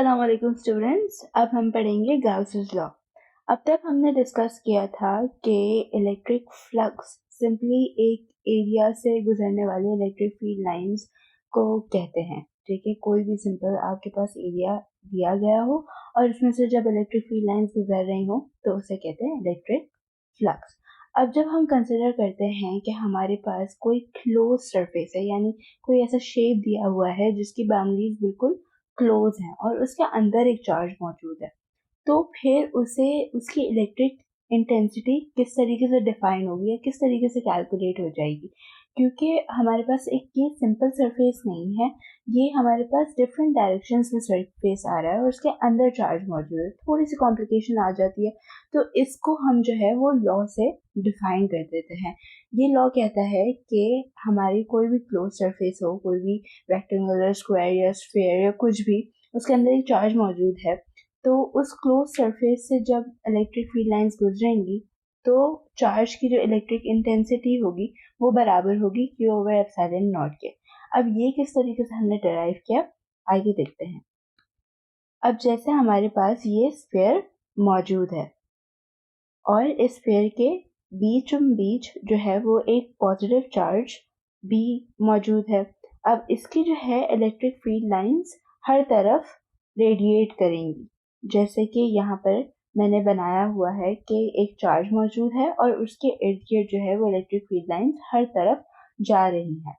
अस्सलाम वालेकुम स्टूडेंट्स। अब हम पढ़ेंगे गाउसेस लॉ। अब तक हमने डिस्कस किया था कि इलेक्ट्रिक फ्लक्स सिंपली एक एरिया से गुजरने वाले इलेक्ट्रिक फील्ड लाइंस को कहते हैं। ठीक है, कोई भी सिंपल आपके पास एरिया दिया गया हो और इसमें से जब इलेक्ट्रिक फील्ड लाइंस गुजर रही हो तो उसे कहते हैं इलेक्ट्रिक फ्लक्स। अब जब हम कंसिडर करते हैं कि हमारे पास कोई क्लोज सरफेस है, यानी कोई ऐसा शेप दिया हुआ है जिसकी बाउंड्रीज बिल्कुल क्लोज है और उसके अंदर एक चार्ज मौजूद है, तो फिर उसे उसकी इलेक्ट्रिक इंटेंसिटी किस तरीके से डिफाइन होगी या किस तरीके से कैलकुलेट हो जाएगी। क्योंकि हमारे पास एक ये सिंपल सरफेस नहीं है, ये हमारे पास डिफरेंट डायरेक्शंस में सरफेस आ रहा है और उसके अंदर चार्ज मौजूद है, थोड़ी सी कॉम्प्लिकेशन आ जाती है। तो इसको हम जो है वो लॉ से डिफाइन कर देते हैं। ये लॉ कहता है कि हमारी कोई भी क्लोज सरफेस हो, कोई भी रेक्टेंगुलर, स्क्वायर या स्फीयर या कुछ भी, उसके अंदर एक चार्ज मौजूद है, तो उस क्लोज सरफेस से जब इलेक्ट्रिक फील्ड लाइंस गुजरेंगी तो चार्ज की जो इलेक्ट्रिक इंटेंसिटी होगी वो बराबर होगी Q/ε0 के। अब ये किस तरीके से हमने डिराइव किया, आइए देखते हैं। अब जैसे हमारे पास ये स्फीयर मौजूद है और इस स्फीयर के बीच जो है वो एक पॉजिटिव चार्ज भी मौजूद है। अब इसकी जो है इलेक्ट्रिक फील्ड लाइंस हर तरफ रेडिएट करेंगी, जैसे कि यहाँ पर मैंने बनाया हुआ है कि एक चार्ज मौजूद है और उसके इर्द गिर्द जो है वो इलेक्ट्रिक फील्ड लाइंस हर तरफ जा रही हैं।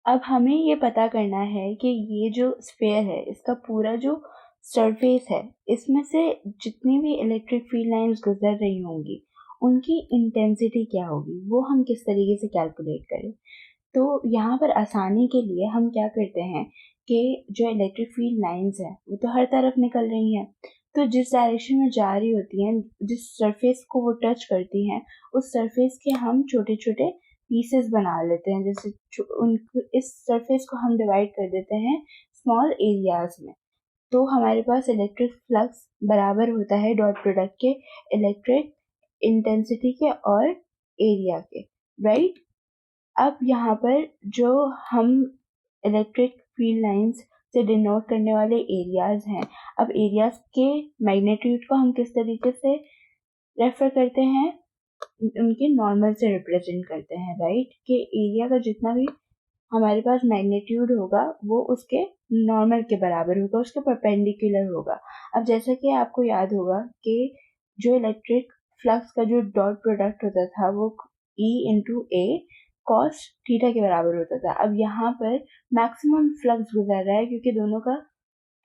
अब हमें ये पता करना है कि ये जो स्फीयर है इसका पूरा जो सरफेस है, इसमें से जितनी भी इलेक्ट्रिक फील्ड लाइंस गुजर रही होंगी उनकी इंटेंसिटी क्या होगी, वो हम किस तरीके से कैलकुलेट करें। तो यहाँ पर आसानी के लिए हम क्या करते हैं कि जो इलेक्ट्रिक फील्ड लाइंस हैं वो तो हर तरफ निकल रही हैं, तो जिस डायरेक्शन में जा रही होती हैं, जिस सरफेस को वो टच करती हैं, उस सरफेस के हम छोटे छोटे पीसेस बना लेते हैं। जैसे इस सरफेस को हम डिवाइड कर देते हैं स्मॉल एरियाज में। तो हमारे पास इलेक्ट्रिक फ्लक्स बराबर होता है डॉट प्रोडक्ट के इलेक्ट्रिक इंटेंसिटी के और एरिया के, राइट। अब यहाँ पर जो हम इलेक्ट्रिक फील्ड लाइंस से डिनोट करने वाले एरियाज हैं, अब एरियाज के मैग्नीट्यूड को हम किस तरीके से रेफर करते हैं, उनके नॉर्मल से रिप्रेजेंट करते हैं, राइट। कि एरिया का जितना भी हमारे पास मैग्नीट्यूड होगा वो उसके नॉर्मल के बराबर होगा, उसके परपेंडिकुलर होगा। अब जैसा कि आपको याद होगा कि जो इलेक्ट्रिक फ्लक्स का जो डॉट प्रोडक्ट होता था वो E/A cos थीटा के बराबर होता था। अब यहाँ पर मैक्सिमम फ्लक्स गुजर रहा है क्योंकि दोनों का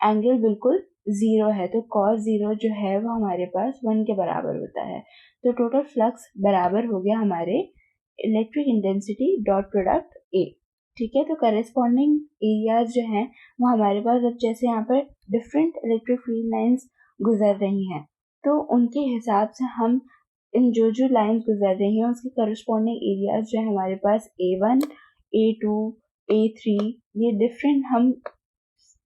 एंगल बिल्कुल जीरो है, तो cos जीरो जो है वो हमारे पास 1 के बराबर होता है। तो टोटल फ्लक्स बराबर हो गया हमारे electric intensity dot product A। ठीक है, तो करेस्पॉन्डिंग एरियाज जो हैं वो हमारे पास, अब जैसे यहाँ पर डिफरेंट इलेक्ट्रिक फील्ड लाइंस गुजर रही हैं, तो उनके हिसाब से हम इन जो लाइंस गुजर रही हैं उसके करस्पॉन्डिंग एरियाज जो है हमारे पास A1, A2, A3, ये डिफरेंट हम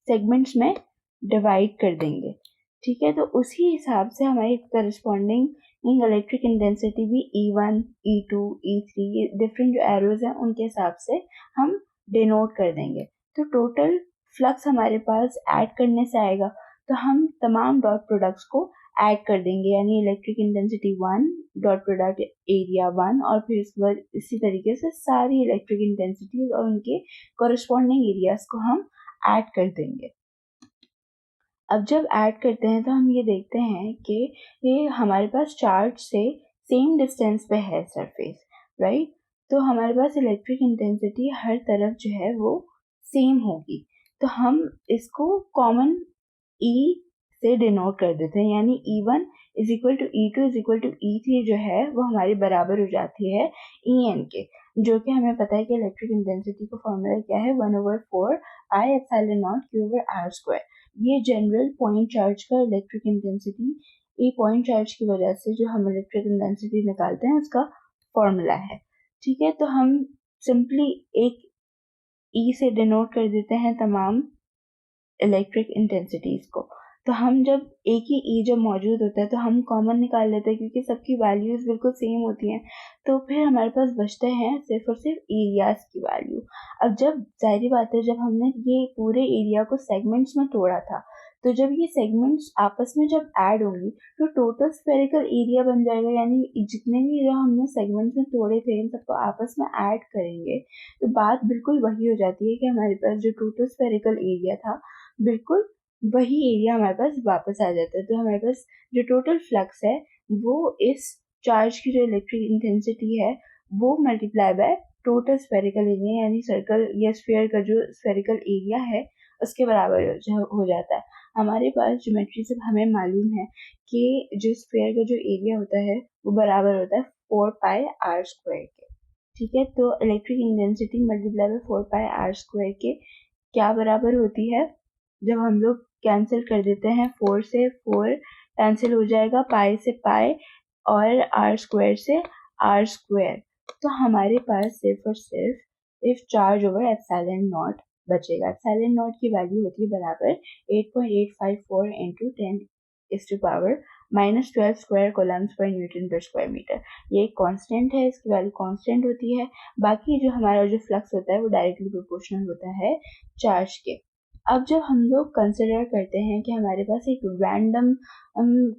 सेगमेंट्स में डिवाइड कर देंगे। ठीक है, तो उसी हिसाब से हमारी करस्पॉन्डिंग इलेक्ट्रिक इंटेंसिटी भी E1, E2, E3, ये डिफरेंट जो एरोज हैं उनके हिसाब से हम डिनोट कर देंगे। तो टोटल फ्लक्स हमारे पास ऐड करने से आएगा, तो हम तमाम डॉट प्रोडक्ट्स को ऐड कर देंगे, यानी electric intensity 1 dot product area 1, और फिर इसके बाद इसी तरीके से सारी इलेक्ट्रिक इंटेंसिटीज और उनके कॉरस्पॉन्डिंग एरियाज को हम ऐड कर देंगे। अब जब ऐड करते हैं तो हम ये देखते हैं कि ये हमारे पास चार्ज से सेम डिस्टेंस पे है सरफेस, राइट। तो हमारे पास इलेक्ट्रिक इंटेंसिटी हर तरफ जो है वो सेम होगी, तो हम इसको कॉमन E से डिनोट कर देते हैं, यानी E1 is equal to E2 is equal to E3 जो है वो हमारी बराबर हो जाती है En के, जो कि हमें पता है कि इलेक्ट्रिक इंटेंसिटी का फॉर्मूला क्या है, 1/4 I/0 Q/r²। ये जनरल पॉइंट चार्ज का इलेक्ट्रिक इंटेंसिटी, ये पॉइंट चार्ज की वजह से जो हम इलेक्ट्रिक इंटेंसिटी निकालते हैं उसका फॉर्मूला है। ठीक है, तो हम सिंपली एक ई से डिनोट कर देते हैं तमाम इलेक्ट्रिक इंटेंसिटीज को। तो हम जब एक ही ई जब मौजूद होता है तो हम कॉमन निकाल लेते हैं क्योंकि सबकी वैल्यूज बिल्कुल सेम होती हैं। तो फिर हमारे पास बचते हैं सिर्फ और सिर्फ एरियाज की वैल्यू। अब जब जाहिर बात है जब हमने ये पूरे एरिया को सेगमेंट्स में तोड़ा था, तो जब ये सेगमेंट्स आपस में जब ऐड होंगी तो टोटल स्फेरिकल एरिया बन जाएगा। यानी जितने भी जो हमने सेगमेंट्स में तोड़े थे इन सबको आपस में ऐड करेंगे तो बात बिल्कुल वही हो जाती है कि हमारे पास जो टोटल स्फेरिकल एरिया था बिल्कुल वही एरिया हमारे पास वापस आ जाता है। तो हमारे पास जो टोटल फ्लक्स है वो इस चार्ज की जो इलेक्ट्रिक इंटेंसिटी है वो multiply by total spherical area यानी सर्कल या स्फीयर का जो स्फेरिकल एरिया है उसके बराबर हो जाता है। हमारे पास ज्योमेट्री से हमें मालूम है कि जो स्फीयर का जो एरिया होता है वो बराबर होता है 4πr² के। ठीक है, तो electric intensity multiply by 4πr² के क्या बराबर होती है? जब हम लोग कैंसिल कर देते हैं 4 से 4 कैंसिल हो जाएगा, पाई से पाई और आर स्क्वायर से आर स्क्वायर। तो हमारे पास सिर्फ और सिर्फ if charge over epsilon not बचेगा। एप्सिलॉन नॉट की वैल्यू होती है बराबर 8.854 इंटू 10⁻⁻12 स्क्वायर कोलम्स पर न्यूटन पर स्क्वायर मीटर। ये एक कांस्टेंट है, इसकी वैल्यू कांस्टेंट होती है। बाकी जो हमारा जो फ्लक्स होता है वो डायरेक्टली प्रोपोर्शनल होता है चार्ज के। अब जब हम लोग कंसिडर करते हैं कि हमारे पास एक रैंडम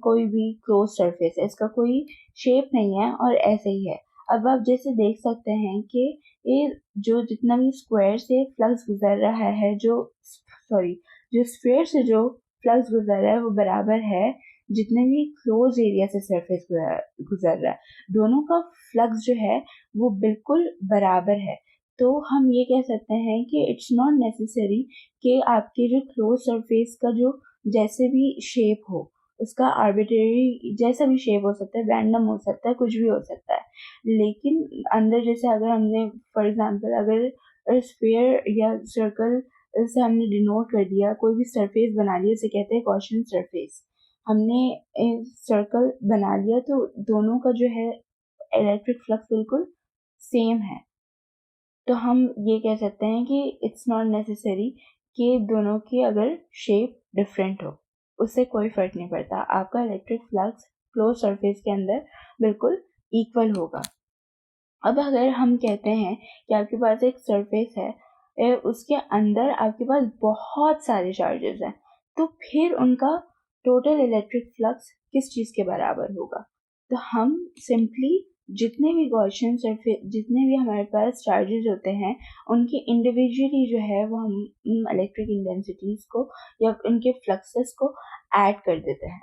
कोई भी क्लोज सरफेस है, इसका कोई शेप नहीं है और ऐसे ही है। अब आप जैसे देख सकते हैं कि ये जो जितना भी स्क्वायर से फ्लक्स गुजर रहा है जो स्फीयर से जो फ्लक्स गुजर रहा है वो बराबर है जितने भी क्लोज एरिया से सरफेस गुजर रहा है। दोनों का फ्लक्स जो है वो बिल्कुल बराबर है। तो हम ये कह सकते हैं कि इट्स नॉट नेसेसरी कि आपके जो क्लोज सरफेस का जो जैसे भी शेप हो उसका आर्बिट्रेरी जैसा भी शेप हो सकता है, रैंडम हो सकता है, कुछ भी हो सकता है। लेकिन अंदर जैसे अगर हमने फॉर एग्जांपल अगर स्फीयर या सर्कल से हमने डिनोट कर दिया, कोई भी सरफेस बना लिया, इसे कहते हैं गॉसियन सरफेस। हमने सर्कल बना लिया तो दोनों का जो है इलेक्ट्रिक फ्लक्स बिल्कुल सेम है। तो हम ये कह सकते हैं कि इट्स नॉट नेसेसरी कि दोनों की अगर शेप डिफरेंट हो उससे कोई फर्क नहीं पड़ता, आपका इलेक्ट्रिक फ्लक्स क्लोज सरफेस के अंदर बिल्कुल इक्वल होगा। अब अगर हम कहते हैं कि आपके पास एक सरफेस है, उसके अंदर आपके पास बहुत सारे चार्जेस हैं, तो फिर उनका टोटल इलेक्ट्रिक फ्लक्स किस चीज़ के बराबर होगा? तो हम सिंपली जितने भी गॉसियन सरफेस जितने भी हमारे पास चार्जेस होते हैं उनकी इंडिविजुअली जो है वो हम इलेक्ट्रिक इंटेंसिटीज को या उनके फ्लक्सेस को ऐड कर देते हैं।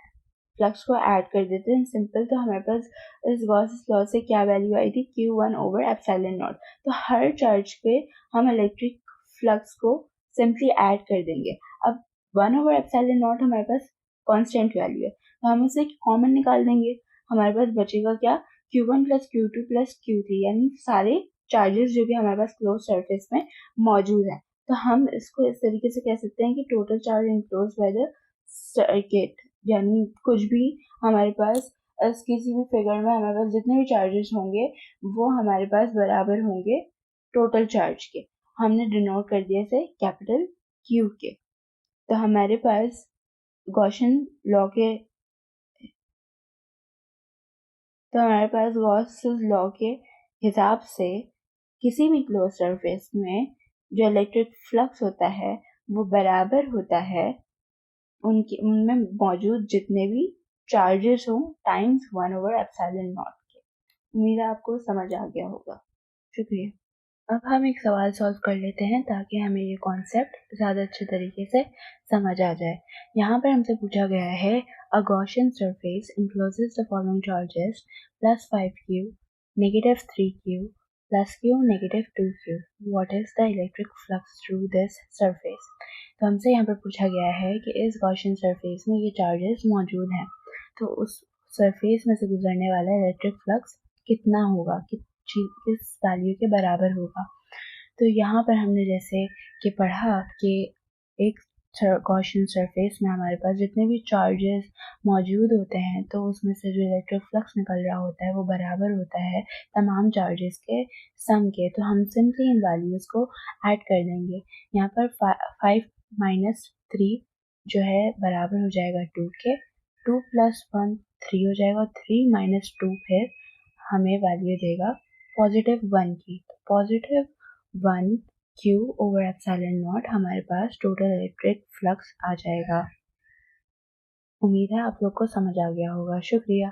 फ्लक्स को ऐड कर देते हैं सिंपल। तो हमारे पास इस गॉस लॉ से क्या वैल्यू आई थी? Q1/ε0। तो हर चार्ज पे हम इलेक्ट्रिक फ्लक्स को सिंपली ऐड कर देंगे। अब 1/ε0 हमारे पास कांस्टेंट वैल्यू है तो हम उसे कॉमन निकाल देंगे। हमारे पास बचेगा क्या? Q1 + Q2 + Q3 यानी सारे चार्जेस जो भी हमारे पास क्लोज सरफेस में मौजूद है। तो हम इसको इस तरीके से कह सकते हैं कि total charge enclose by the circuit, यानी कुछ भी हमारे पास किसी भी फिगर में हमारे पास जितने भी चार्जेस होंगे वो हमारे पास बराबर होंगे टोटल चार्ज के। हमने डिनोट कर दिया इसे कैपिटल Q के। तो हमारे पास गॉसियन लॉ के तो हमारे पास गॉस लॉ के हिसाब से किसी भी क्लोज सरफेस में जो इलेक्ट्रिक फ्लक्स होता है वो बराबर होता है उनमें मौजूद जितने भी चार्जेस हों टाइम्स 1/ε0 के। उम्मीद है आपको समझ आ गया होगा। शुक्रिया। अब हम एक सवाल सॉल्व कर लेते हैं ताकि हमें ये कॉन्सेप्ट ज़्यादा अच्छे तरीके से समझ आ जाए। यहाँ पर हमसे पूछा गया है a Gaussian surface encloses the following charges +5Q, -3Q, +Q, -2Q. What is the electric flux through this surface? तो हमसे यहाँ पर पूछा गया है कि इस गॉसियन सरफेस में ये चार्जेस मौजूद हैं तो उस सरफेस में से गुजरने वाला इलेक्ट्रिक फ्लक्स कितना होगा, किस वैल्यू के बराबर होगा। तो यहाँ पर हमने जैसे कि पढ़ा कि एक गॉसियन सरफेस में हमारे पास जितने भी चार्जेस मौजूद होते हैं, तो उसमें से जो इलेक्ट्रिक फ्लक्स निकल रहा होता है वो बराबर होता है तमाम चार्जेस के सम के। तो हम सिंपली इन वैल्यूज़ को ऐड कर देंगे। यहाँ पर 5 माइनस 3 जो है बराबर हो जाएगा 2 के। 2 प्लस 1 3 हो जाएगा। 3 माइनस 2 फिर हमें वैल्यू देगा +1 की। +1 Q ओवर एप्सिलॉन नॉट हमारे पास टोटल इलेक्ट्रिक फ्लक्स आ जाएगा। उम्मीद है आप लोग को समझ आ गया होगा। शुक्रिया।